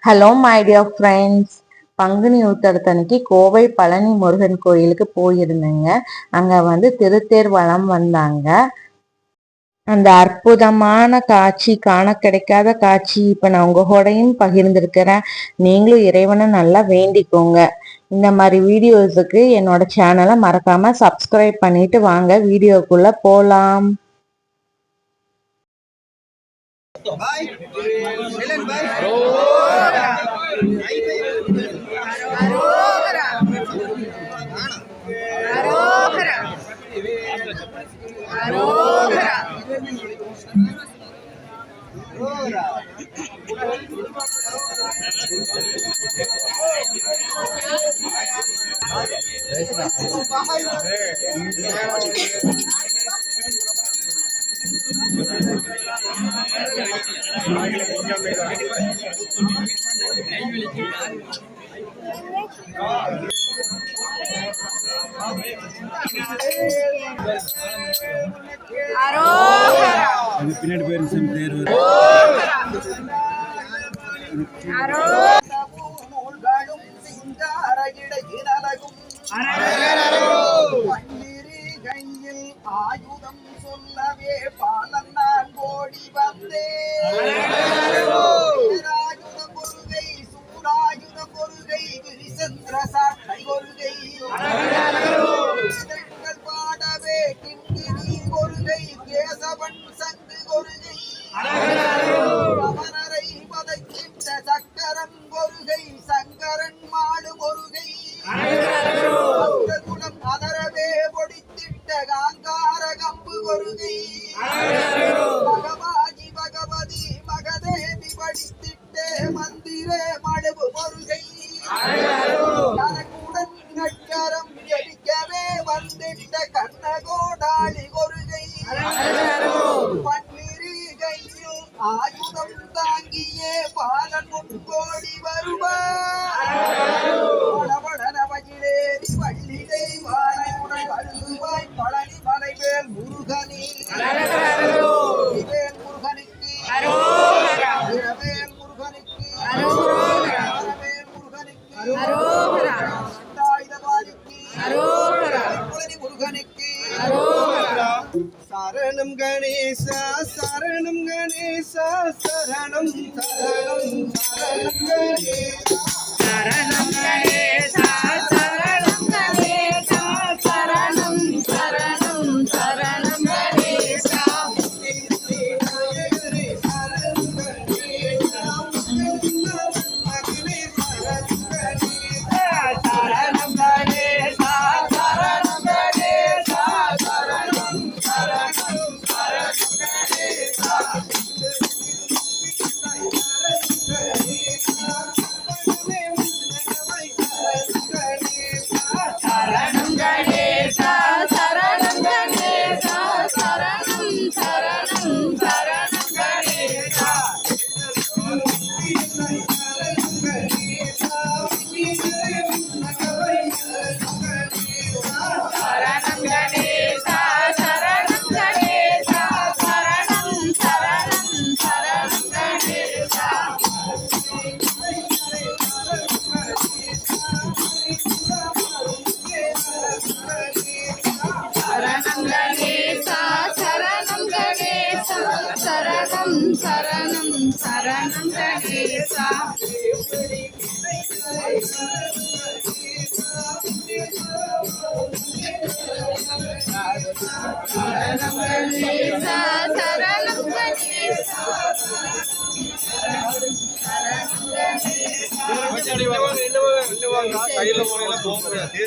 Hello my dear friends. பங்குனி உத்தரத்தன்னைக்கு கோவை பழனி முருகன் கோயிலுக்கு போயிருந்தேங்க. அங்கே திருத்தேர் வலம் வந்தாங்க. அந்த அற்புதமான காட்சி, காண கிடைக்காத காட்சி இப்போ நான் உங்க கூடயும் பகிர்ந்திருக்கிறேன். நீங்களும் இறைவனை நல்லா வேண்டிக்கோங்க. இந்த மாதிரி வீடியோஸுக்கு என்னோட சேனலை மறக்காம சப்ஸ்கிரைப் பண்ணிட்டு வாங்க, வீடியோக்குள்ள போலாம். பின்னாடி போயிருந்துச்சு ஆயுதம் சொல்லவே பாலன் நான் ஓடி வந்தேன். கொள்கை சூடாயுத கொள்கை கிரிசந்திர சாட்டை கொள்கை பாடவே கிண்கிணி கொள்கை கேசவன் சங்கு கொள்கை அவனரை பதைக்கின்ற சக்கரன் கொள்கை சங்கரன் மாடு கொள்கை குலம் அதரவே பொடித்திட்ட காங்கார கம்பு கொள்கை பகவாஜி பகவதி மகதேவி படித்திட்டே மந்திரே மடுவு கொள்கை கரகுடன் நட்கரம் ஜபிக்கவே வந்திட்ட கண்ணகோடாளி கொள்கை பன்னிரு கையில் ஆயுதம் தாங்கியே பாலன் முன்கோடி வருவார். படபடனவகிலேறி பள்ளிகை வானையுடன் வருவாய் பழனி மலைவேல் முருகனே. வேல் முருகனுக்கு இரவேல் முருகனுக்கு இரவேல் முருகனுக்கு ஆயுதபாணிக்கு பழனி முருகனுக்கு சரணம் கணேசா சரணம் கணேசா சரணம் சரணம் சரணம் கணேசா சரணம் கணேசா சரணம் கணேசா சரணம் சரணம் சரணம் கணேசா சரணம் சரணம் கணேசா சரணம் கணேசா சரணம் கணேசா கையில போனீங்கன்னா போக முடியாது.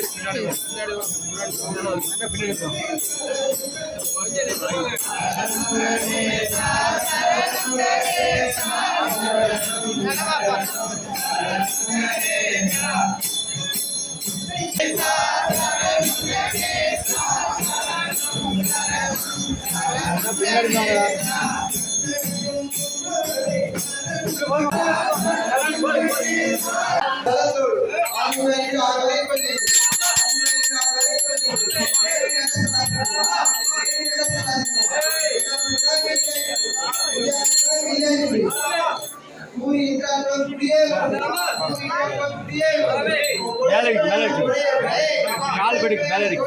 கால் படிக்கு மேல இருக்கு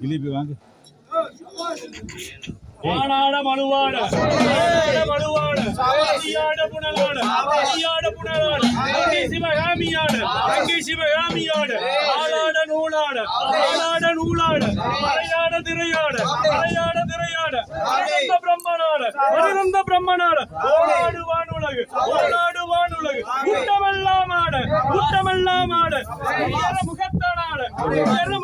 இலிபி வாங்க ஆனாட மனுவாட மனுவாட ஆதியாட புனலாட ஆதியாட புனலாட அங்கி சிவகாமியாட அங்கி சிவகாமியாட ஆளாட நூலாட ஆளாட நூலாட மலையாட திரையாட மலையாட திரையாட அனந்த பிரம்மனாட அனந்த பிரம்மனாட ஓடாடு வானுலகு ஓடாடு வானுலகு குட்டமெல்லாம் ஆட குட்டமெல்லாம் ஆட முகத்தானாட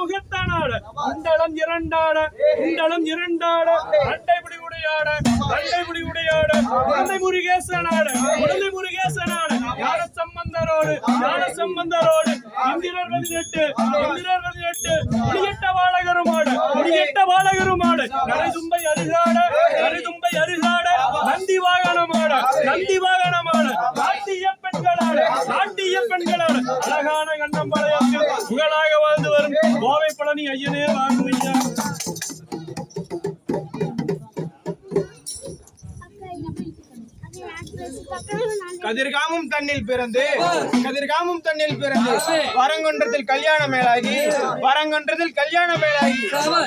முகத்தானாட குண்டலம் இரண்டாட குண்டலம் இரண்டாட அண்டைபுடி உடையாட அண்டைபுடி உடையாட குழந்தை முருகேசனாட குழந்தை முருகேசனாட ஞான சம்பந்தரோடு இந்திரர் 18 இந்திரர் 18 முடியட்ட வாழகருமாடு முடியட்ட வாழகருமாடு நரைதும்பை அருகாட நந்தி வாகனமாட நாட்டிய பெண்களாட அழகான கண்ணம்பாளையத்தில் புகழாக வாழ்ந்து வரும் கோவை பழனி ஐயனே வாங்குமையா. கதிர்காமம் தன்னில் பிறந்து கதிர்காமம் தன்னில் பிறந்து வரங்குன்றத்தில் கல்யாண மேலாகி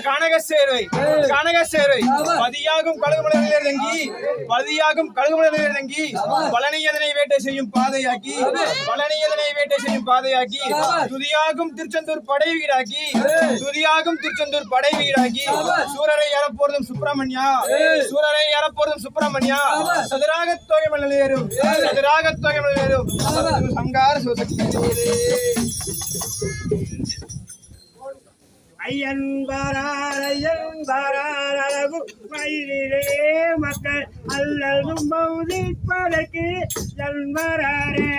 கனக சேர்வை பதியாகும் கழுகுமலையில் தங்கி பழனியதனை வேட்டை செய்யும் பாதையாக்கி துதியாகும் திருச்செந்தூர் படை வீடாக்கி சூரரை ஏறப்போறதும் சுப்பிரமணியா சதுராக தொகை மலையேறும் சங்கார சிவசக்தி ஐயன் வரார் அழகு மயிலே மக்கள் அல்லதும் பௌதிப்பதற்கு என் வராரே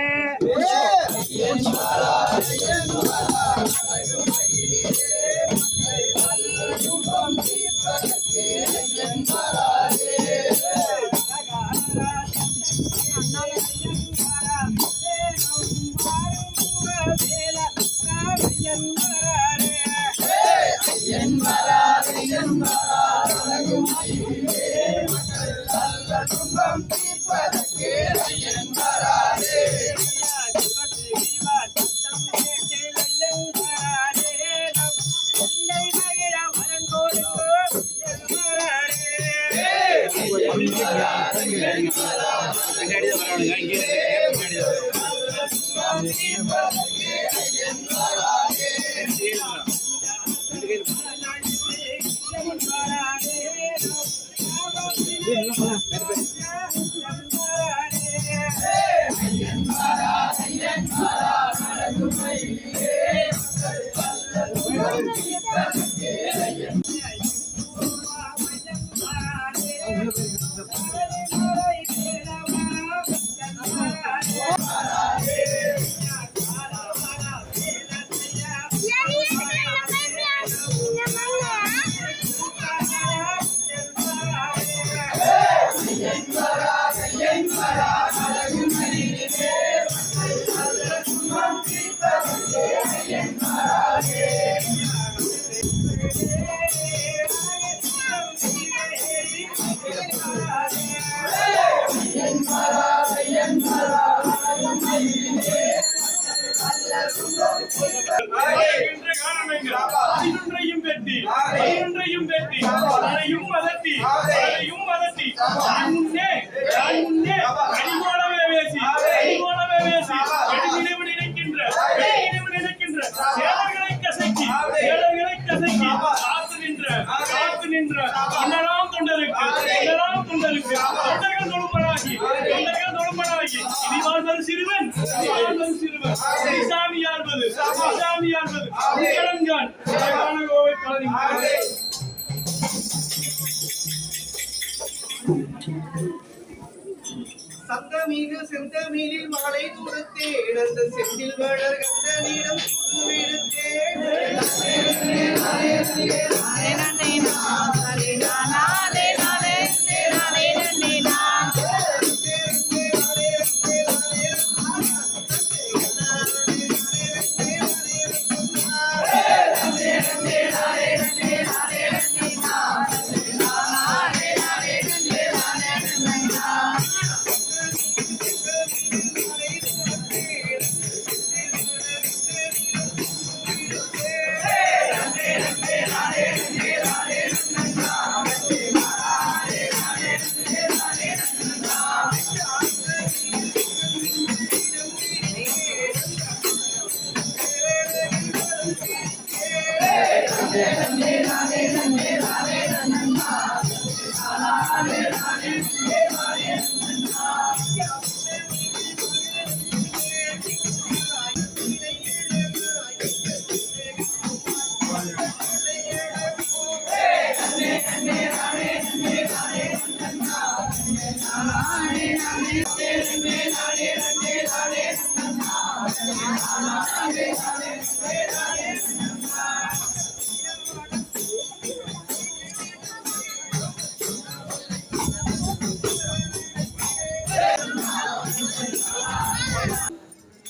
சிறுவன் சங்கமீது செந்தமீனில் மாலை தூரத்தேன் அந்த செந்தில் வளர் கந்தனிடம்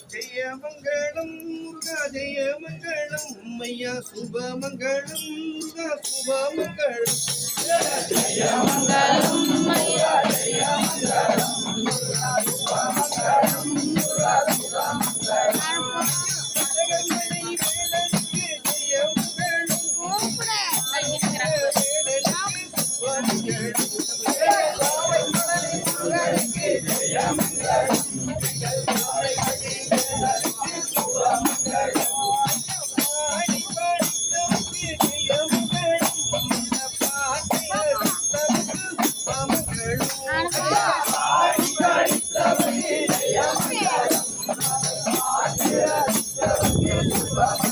ஜெயமங்கலம் முருகா ஜெயமங்கலம் ஐயா சுபமங்கலம் முருகா சுபமங்கலம் ஜெயமங்கலம் ஐயா ஜெயமங்கலம் முருகா சுபமங்கலம் பரம